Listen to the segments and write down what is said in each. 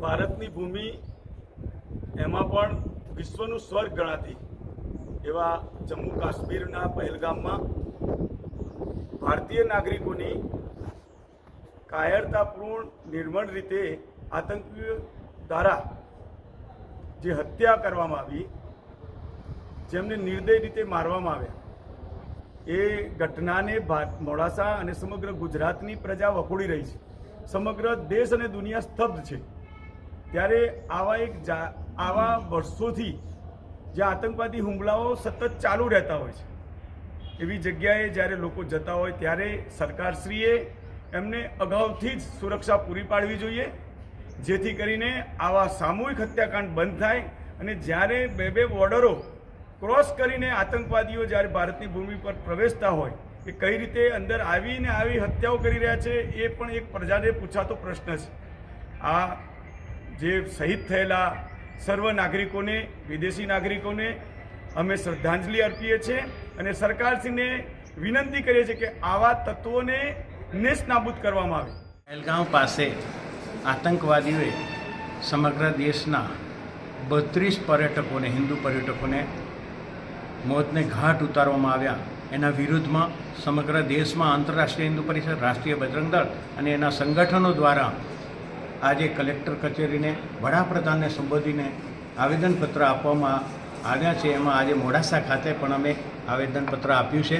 ભારતની ભૂમિ એમાં પણ વિશ્વનું સ્વર્ગ ગણાતી એવા જમ્મુ કાશ્મીરના પહેલગામમાં ભારતીય નાગરિકોની કાયરતાપૂર્ણ નિર્મળ રીતે આતંકીઓ દ્વારા જે હત્યા કરવામાં આવી, જેમને નિર્દય રીતે મારવામાં આવ્યા, એ ઘટનાને મોડાસા અને સમગ્ર ગુજરાતની પ્રજા વખોડી રહી છે. સમગ્ર દેશ અને દુનિયા સ્તબ્ધ છે. ત્યારે આવા વર્ષોથી જે આતંકવાદી હુમલાઓ સતત ચાલુ રહેતા હોય છે, એવી જગ્યાએ જ્યારે લોકો જતા હોય ત્યારે સરકારશ્રીએ એમને અગાઉથી જ સુરક્ષા પૂરી પાડવી જોઈએ, જેથી કરીને આવા સામૂહિક હત્યાકાંડ બંધ થાય. અને જ્યારે બે બોર્ડરો ક્રોસ કરીને આતંકવાદીઓ જ્યારે ભારતની ભૂમિ પર પ્રવેશતા હોય, એ કઈ રીતે અંદર આવીને આવી હત્યાઓ કરી રહ્યા છે, એ પણ એક પ્રજાને પૂછાતો પ્રશ્ન છે. આ જે શહીદ થયેલા સર્વ નાગરિકોને, વિદેશી નાગરિકોને અમે શ્રદ્ધાંજલિ અર્પીએ છીએ અને સરકારશ્રીને વિનંતી કરીએ છીએ કે આવા તત્વોને નેસ્તનાબૂદ કરવામાં આવે. પહેલગામ પાસે આતંકવાદીઓએ સમગ્ર દેશના 32 પર્યટકોને, હિન્દુ પર્યટકોને મોતને ઘાટ ઉતારવામાં આવ્યા. એના વિરુદ્ધમાં સમગ્ર દેશમાં આંતરરાષ્ટ્રીય હિન્દુ પરિષદ, રાષ્ટ્રીય બજરંગ દળ અને એના સંગઠનો દ્વારા આજે કલેક્ટર કચેરીને વડાપ્રધાનને સંબોધીને આવેદનપત્ર આપવામાં આવ્યા છે. એમાં આજે મોડાસા ખાતે પણ અમે આવેદનપત્ર આપ્યું છે.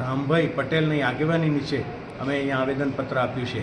રામભાઈ પટેલની આગેવાની નીચે અમે અહીંયા આવેદનપત્ર આપ્યું છે.